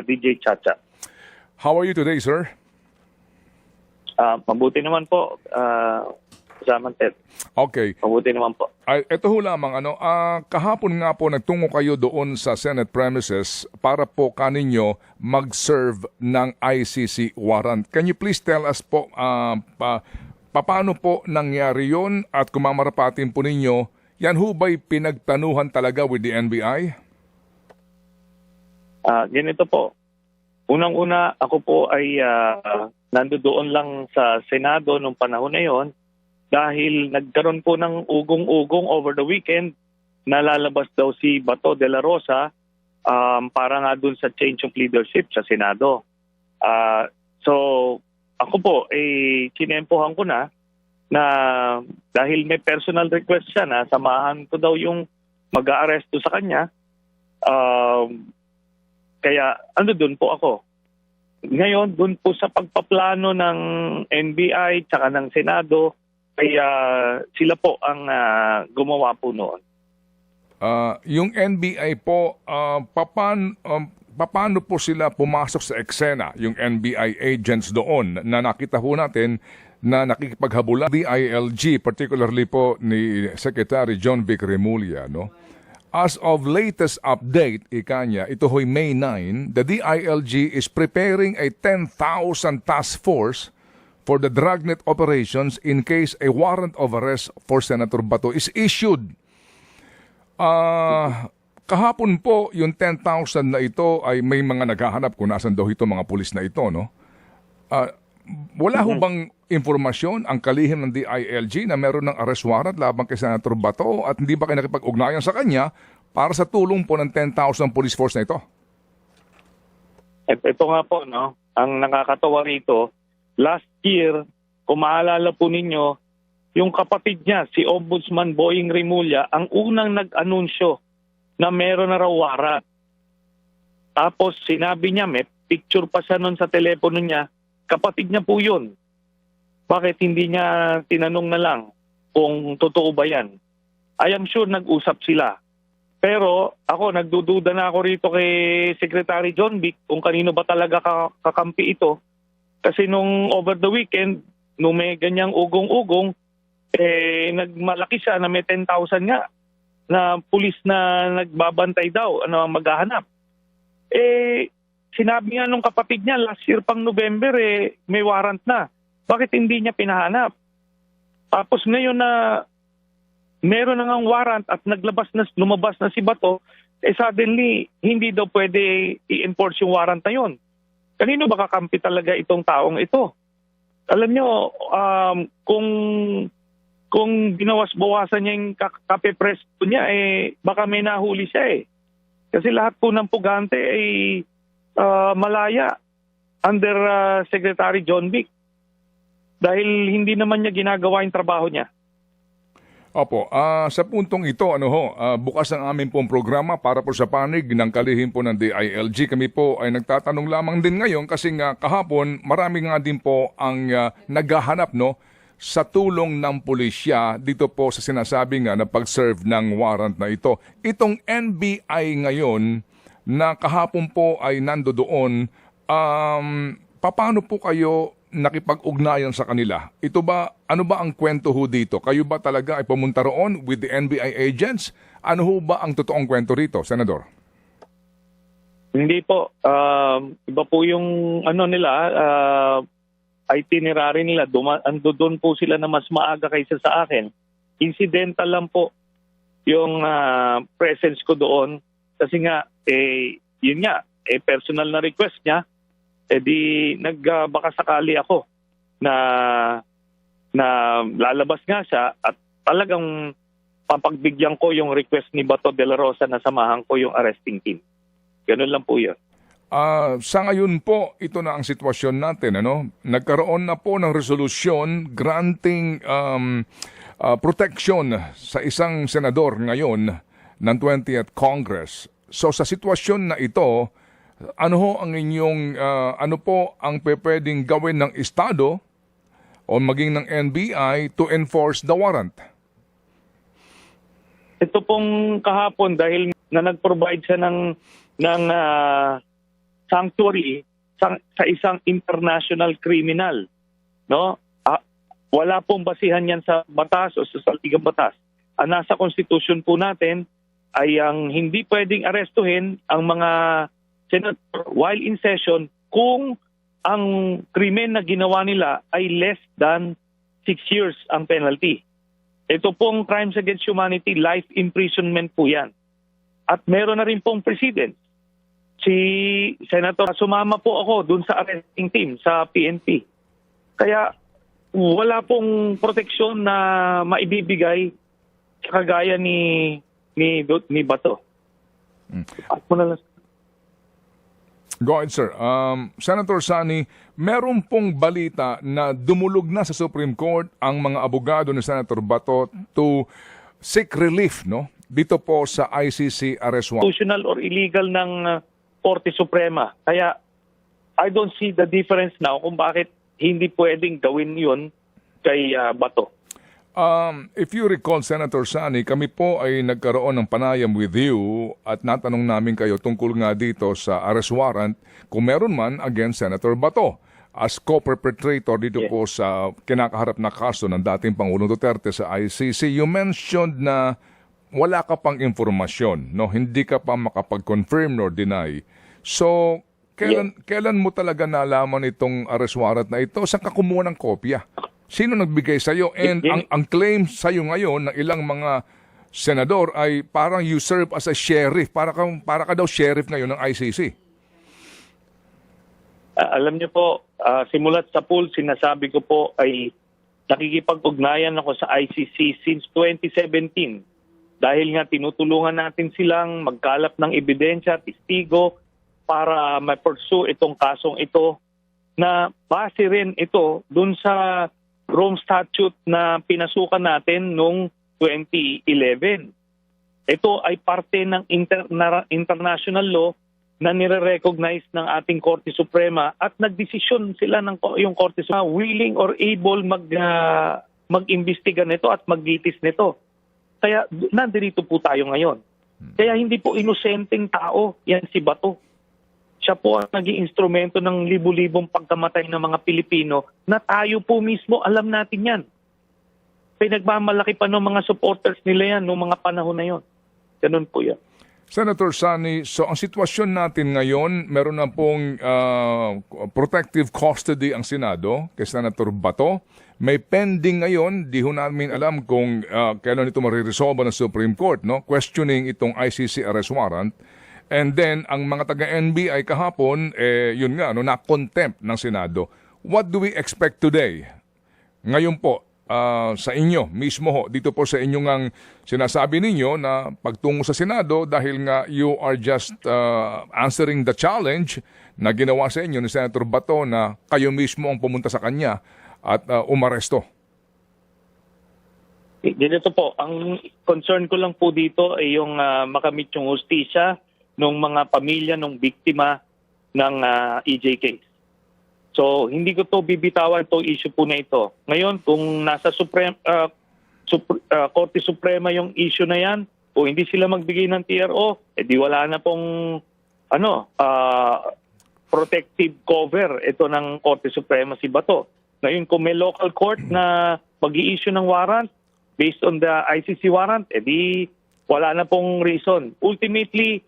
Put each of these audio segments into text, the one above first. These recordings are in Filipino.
DJ Chacha. How are you today, sir? Mabuti naman po, kasama Ted. Okay. Mabuti naman po. Ito ho lamang, kahapon nga po nagtungo kayo doon sa Senate premises para po kaninyo mag-serve ng ICC warrant. Can you please tell us po paano po nangyari yon at kung mamarapatin po ninyo, yan ho ba'y pinagtanuhan talaga with the NBI? Ganito po. Unang-una, ako po ay nandoon lang sa Senado nung panahon na yon dahil nagkaroon po ng ugong-ugong over the weekend na lalabas daw si Bato de la Rosa para nga dun sa change of leadership sa Senado. So, ako po, kinempohan ko na dahil may personal request siya na samahan ko daw yung mag-aaresto sa kanya. Kaya dun po ako. Ngayon, dun po sa pagpaplano ng NBI tsaka ng Senado, kaya sila po ang gumawa po noon. Yung NBI po, paano po sila pumasok sa eksena, yung NBI agents doon na nakita ho natin na nakikipaghabulan DILG, particularly po ni Secretary John Vic Remulla, no? As of latest update, ikanya, ito ho'y May 9, the DILG is preparing a 10,000 task force for the dragnet operations in case a warrant of arrest for Senator Bato is issued. Kahapon po, yung 10,000 na ito ay may mga naghahanap kung nasan daw ito mga pulis na ito, no? Wala ho bang informasyon ang kalihim ng DILG na meron ng arrest warrant laban kay Senator Bato at hindi ba kayo nakipag-ugnayan sa kanya para sa tulong po ng 10,000 police force na ito? Ito nga po, no? Ang nakakatawa rito, last year, kung maalala po ninyo, yung kapatid niya, si Ombudsman Boying Remulla, ang unang nag-anunsyo na meron na raw warrant. Tapos sinabi niya, may picture pa siya nun sa telepono niya, kapatid niya po yun. Bakit hindi niya tinanong na lang kung totoo ba yan? I am sure nag-usap sila. Pero ako, nagdududa na ako rito kay Secretary John Vic kung kanino ba talaga kakampi ito. Kasi nung over the weekend, nung may ganyang ugong-ugong, nagmalaki siya na may 10,000 nga na pulis na nagbabantay daw, maghahanap. Sinabi nga nung kapatid niya, last year pang November, may warrant na. Bakit hindi niya pinahanap? Tapos ngayon na meron na ngang warrant at lumabas na si Bato, suddenly, hindi daw pwede i-enforce yung warrant na yun. Kanino ba kakampi talaga itong taong ito? Alam nyo, kung binawas-bawasan niya yung kape-presto niya, baka may nahuli siya Kasi lahat po ng pugante ay malaya under Secretary John Vic. Dahil hindi naman niya ginagawa yung trabaho niya. Opo, sa puntong ito, bukas ang aming pong programa para po sa panig ng kalihim po ng DILG. Kami po ay nagtatanong lamang din ngayon kasi nga kahapon marami nga din po ang naghahanap sa tulong ng pulisya dito po sa sinasabi nga na pag-serve ng warrant na ito. Itong NBI ngayon na kahapon po ay nandoon, paano po kayo nakipag-ugnayan sa kanila? Ano ba ang kwento ho dito? Kayo ba talaga ay pumunta roon with the NBI agents? Ano ho ba ang totoong kwento rito, Senador? Hindi po. Iba po yung itinerary nila. Doon po sila na mas maaga kaysa sa akin. Incidental lang po yung presence ko doon. Kasi nga, yun nga, personal na request niya. Baka sakali ako na lalabas nga siya at talagang papagbigyan ko yung request ni Bato de la Rosa na samahan ko yung arresting team. Ganun lang po yun. Sa ngayon po, ito na ang sitwasyon natin. Nagkaroon na po ng resolusyon granting protection sa isang senador ngayon ng 20th Congress. So sa sitwasyon na ito, ano ho ang inyong, ano po ang pwedeng gawin ng Estado o maging ng NBI to enforce the warrant? Ito pong kahapon dahil na nag-provide siya ng sanctuary sa isang international criminal, no? Wala pong basihan yan sa batas o sa saligang batas. Ang nasa constitution po natin ay ang hindi pwedeng arestuhin ang mga senator while in session kung ang krimen na ginawa nila ay less than 6 years ang penalty. Ito pong crimes against humanity, life imprisonment po yan. At meron na rin pong precedent. Si Senator, sumama po ako dun sa arresting team sa PNP. Kaya wala pong proteksyon na maibibigay kagaya ni Bato. At mo na lang. Go ahead, sir. Senator Sani, meron pong balita na dumulog na sa Supreme Court ang mga abogado ni Senator Bato to seek relief, no? Dito po sa ICC arrest warrant. Constitutional or illegal ng Korte Suprema. Kaya I don't see the difference now kung bakit hindi pwedeng gawin yun kay Bato. If you recall, Senator Sani, kami po ay nagkaroon ng panayam with you at natanong namin kayo tungkol nga dito sa arrest warrant kung meron man against Senator Bato as co-perpetrator dito po sa kinakaharap na kaso ng dating Pangulong Duterte sa ICC. You mentioned na wala ka pang informasyon, no? Hindi ka pa makapag-confirm nor deny. So, kailan mo talaga nalaman itong arrest warrant na ito? Saan ka kumuha ng kopya? Sino nagbigay sa iyo? And ang claim sa iyo ngayon ng ilang mga senador ay parang you serve as a sheriff. Para ka daw sheriff ngayon ng ICC. Alam niyo po, simulat sa pool, sinasabi ko po ay nakikipag-ugnayan ako sa ICC since 2017. Dahil nga tinutulungan natin silang magkalap ng ebidensya, testigo, para ma-pursue itong kasong ito na base rin ito dun sa Rome Statute na pinasukan natin noong 2011. Ito ay parte ng international law na nire-recognize ng ating Korte Suprema at nagdesisyon sila ng yung Korte Suprema willing or able mag-imbestiga nito at maglitis nito. Kaya nandito po tayo ngayon. Kaya hindi po inosenteng tao yan si Bato. Siya po ang naging instrumento ng libu-libong pagkamatay ng mga Pilipino na tayo po mismo alam natin yan. Pinagmamalaki pa ng mga supporters nila yan noong mga panahon na yon. Ganun po yan. Senator Sani, so ang sitwasyon natin ngayon, meron na pong protective custody ang Senado kay Senator Bato. May pending ngayon, di ho namin alam kung kailan ito mariresolve ng Supreme Court, no? Questioning itong ICC arrest warrant. And then, ang mga taga-NBI kahapon, yun nga, na-contempt ng Senado. What do we expect today? Ngayon po, sa inyo mismo ho, dito po sa inyong ang sinasabi ninyo na pagtungo sa Senado dahil nga you are just answering the challenge na ginawa sa inyo ni Senator Bato na kayo mismo ang pumunta sa kanya at umaresto. Ganito po, ang concern ko lang po dito ay yung makamit yung hustisya ng mga pamilya ng biktima ng EJ case. So, hindi ko to bibitawan to issue po na ito. Ngayon, kung nasa Korte Suprema yung issue na yan, o hindi sila magbigay ng TRO, di wala na pong protective cover ito ng Korte Suprema si Bato. Ngayon, kung may local court na mag-i-issue ng warrant based on the ICC warrant, di wala na pong reason. Ultimately,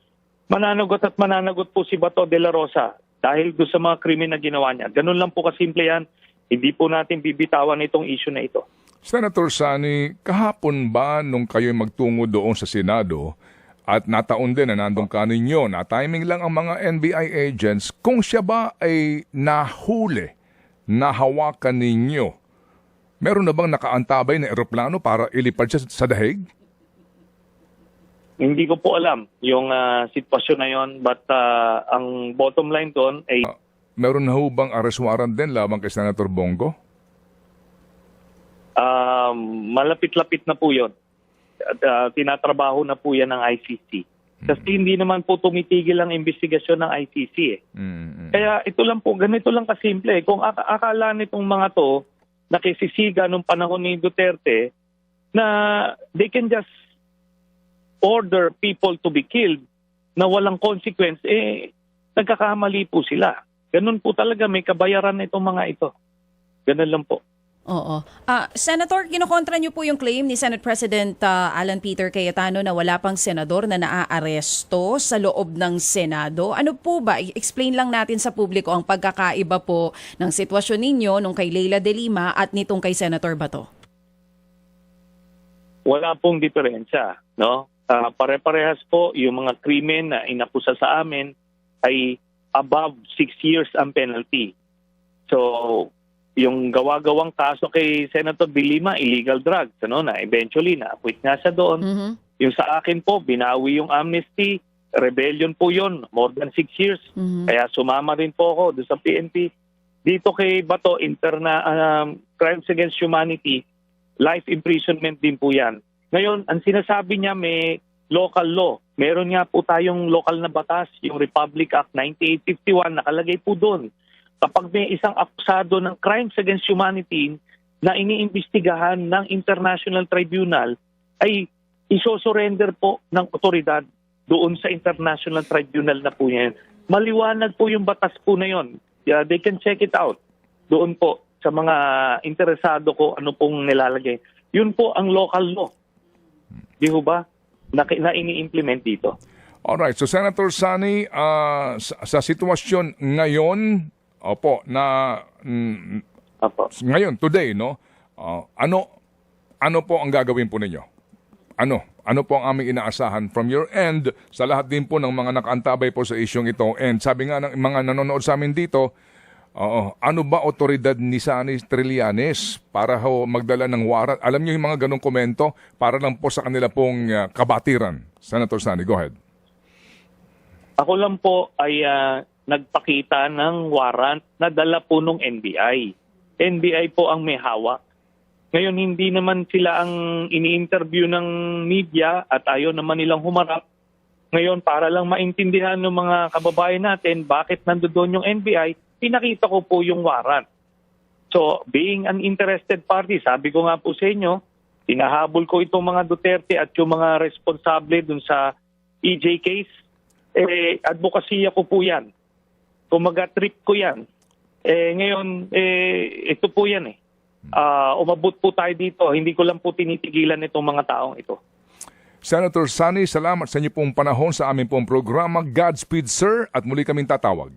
mananagot po si Bato de la Rosa dahil doon sa mga krimen na ginawa niya. Ganun lang po kasimple yan. Hindi po natin bibitawan itong issue na ito. Senator Sani, kahapon ba nung kayo magtungo doon sa Senado at nataon din na nandun ka ninyo, na timing lang ang mga NBI agents, kung siya ba ay nahuli, nahawakan ninyo, meron na bang nakaantabay na eroplano para ilipad siya sa dahig? Hindi ko po alam yung sitwasyon na yon, but ang bottom line doon ay... meron na ho bang arrest warrant din labang kay Senator Bongo? Malapit-lapit na po yun. Tinatrabaho na po yan ng ICC. Kasi hindi naman po tumitigil ang investigasyon ng ICC. Kaya ito lang po, ganito lang kasimple. Kung akala nitong mga to, nakisisiga nung panahon ni Duterte, na they can just order people to be killed na walang consequence, nagkakamali po sila. Ganun po talaga, may kabayaran na itong mga ito. Ganun lang po. Oo. Senator, kinokontra niyo po yung claim ni Senate President Alan Peter Cayetano na wala pang senador na naaaresto sa loob ng Senado. Ano po ba? Explain lang natin sa publiko ang pagkakaiba po ng sitwasyon ninyo nung kay Leila de Lima at nitong kay Senator Bato. Wala pong diferensya, no? Pare-parehas po yung mga krimen na inakusa sa amin ay above 6 years ang penalty. So, yung gawa-gawang kaso kay Senator De Lima, illegal drugs, na eventually na-acquit nga siya doon. Mhm. Yung sa akin po, binawi yung amnesty, rebellion po yun, more than 6 years. Mhm. Kaya sumama rin po ako doon sa PNP. Dito kay Bato, crimes against humanity, life imprisonment din po yan. Ngayon, ang sinasabi niya may local law. Meron nga po tayong local na batas, yung Republic Act 9851, nakalagay po doon. Kapag may isang akusado ng crimes against humanity na iniimbestigahan ng International Tribunal, ay isosurrender po ng otoridad doon sa International Tribunal na po yan. Maliwanag po yung batas po na yun. Yeah, they can check it out doon po sa mga interesado ko ano pong nilalagay. Yun po ang local law. Di ho ba? Na ini-implement dito. Alright, so Senator Sani, sa sitwasyon ngayon, opo, Apo. ngayon, today, no? Ano po ang gagawin po ninyo? Ano po ang aming inaasahan from your end sa lahat din po ng mga nakaantabay po sa isyong ito? And sabi nga ng mga nanonood sa amin dito, ano ba otoridad ni Sani Trillanes para magdala ng warrant? Alam niyo yung mga ganong komento para lang po sa kanila pong kabatiran. Senator Sani, go ahead. Ako lang po ay nagpakita ng warrant na dala po ng NBI. NBI po ang may hawak. Ngayon, hindi naman sila ang ini-interview ng media at ayaw naman nilang humarap. Ngayon, para lang maintindihan ng mga kababayan natin bakit nandoon yung NBI, pinakita ko po yung warrant. So, being an interested party, sabi ko nga po sa inyo, tinahabol ko itong mga Duterte at yung mga responsable dun sa EJ case. Advokasya ko po yan. Kumaga-trip ko yan. Ngayon, ito po yan . Umabot po tayo dito. Hindi ko lang po tinitigilan itong mga taong ito. Senator Sani, salamat sa inyo pong panahon sa aming pong programa. Godspeed, sir, at muli kaming tatawag.